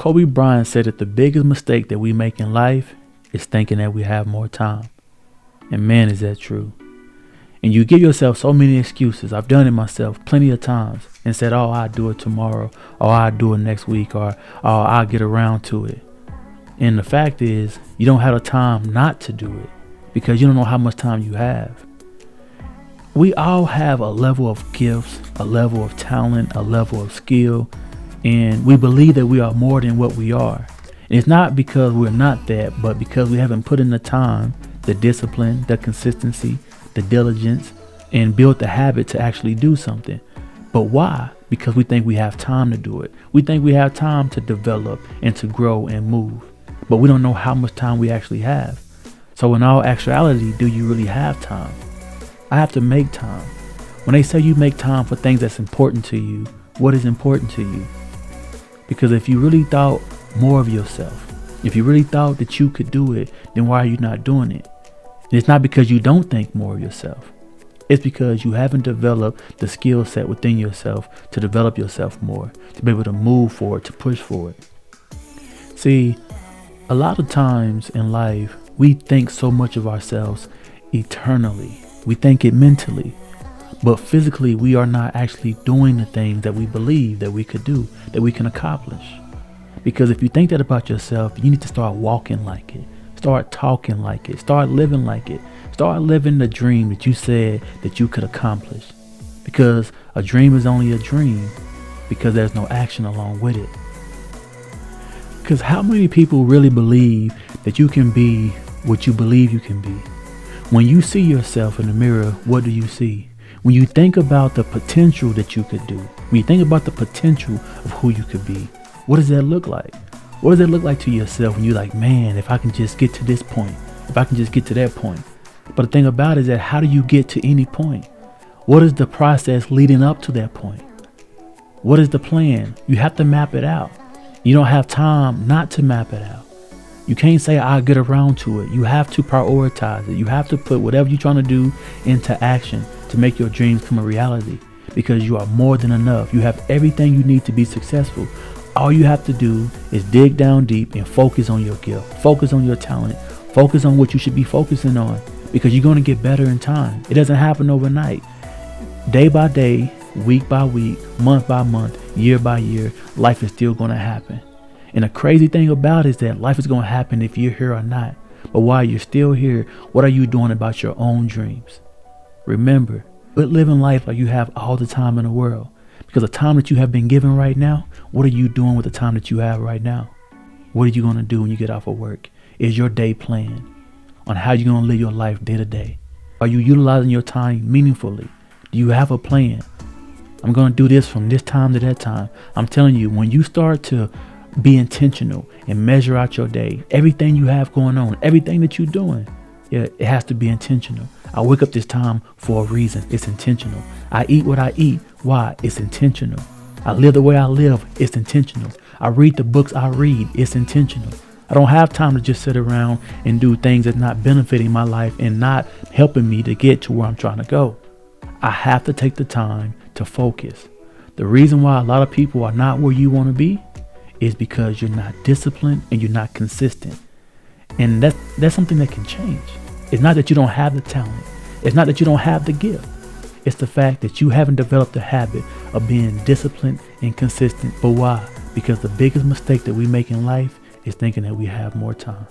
Kobe Bryant said that the biggest mistake that we make in life is thinking that we have more time. And man, is that true. And you give yourself so many excuses. I've done it myself plenty of times and said, oh, I'll do it tomorrow, or I'll do it next week, or oh, I'll get around to it. And the fact is, you don't have the time not to do it because you don't know how much time you have. We all have a level of gifts, a level of talent, a level of skill, and we believe that we are more than what we are. And it's not because we're not that, but because we haven't put in the time, the discipline, the consistency, the diligence, and built the habit to actually do something. But why? Because we think we have time to do it. We think we have time to develop and to grow and move. But we don't know how much time we actually have. So in all actuality, do you really have time? I have to make time. When they say you make time for things that's important to you, what is important to you? Because if you really thought more of yourself, if you really thought that you could do it, then why are you not doing it? And it's not because you don't think more of yourself. It's because you haven't developed the skill set within yourself to develop yourself more, to be able to move forward, to push forward. See, a lot of times in life, we think so much of ourselves eternally. We think it mentally, but physically we are not actually doing the things that we believe that we could do, that we can accomplish. Because if you think that about yourself, you need to start walking like it, start talking like it, start living like it, start living the dream that you said that you could accomplish. Because a dream is only a dream because there's no action along with it. Because how many people really believe that you can be what you believe you can be? When you see yourself in the mirror, what do you see? When you think about the potential that you could do, when you think about the potential of who you could be, what does that look like? What does it look like to yourself when you're like, man, if I can just get to this point, if I can just get to that point? But the thing about it is that how do you get to any point? What is the process leading up to that point? What is the plan? You have to map it out. You don't have time not to map it out. You can't say I'll get around to it. You have to prioritize it. You have to put whatever you're trying to do into action to make your dreams come a reality, because you are more than enough. You have everything you need to be successful. All you have to do is dig down deep and focus on your gift, focus on your talent, focus on what you should be focusing on, because you're going to get better in time. It doesn't happen overnight. Day by day, week by week, month by month, year by year, life is still going to happen. And the crazy thing about it is that life is going to happen if you're here or not. But while you're still here, what are you doing about your own dreams? Remember, quit living life like you have all the time in the world. Because the time that you have been given right now, what are you doing with the time that you have right now? What are you going to do when you get off of work? Is your day planned on how you're going to live your life day to day? Are you utilizing your time meaningfully? Do you have a plan? I'm going to do this from this time to that time. I'm telling you, when you start to be intentional and measure out your day, everything you have going on, everything that you're doing, it has to be intentional. I wake up this time for a reason. It's intentional. I eat what I eat. Why? It's intentional. I live the way I live. It's intentional. I read the books I read. It's intentional. I don't have time to just sit around and do things that's not benefiting my life and not helping me to get to where I'm trying to go. I have to take the time to focus. The reason why a lot of people are not where you want to be is because you're not disciplined and you're not consistent. And that's something that can change. It's not that you don't have the talent. It's not that you don't have the gift. It's the fact that you haven't developed the habit of being disciplined and consistent. But why? Because the biggest mistake that we make in life is thinking that we have more time.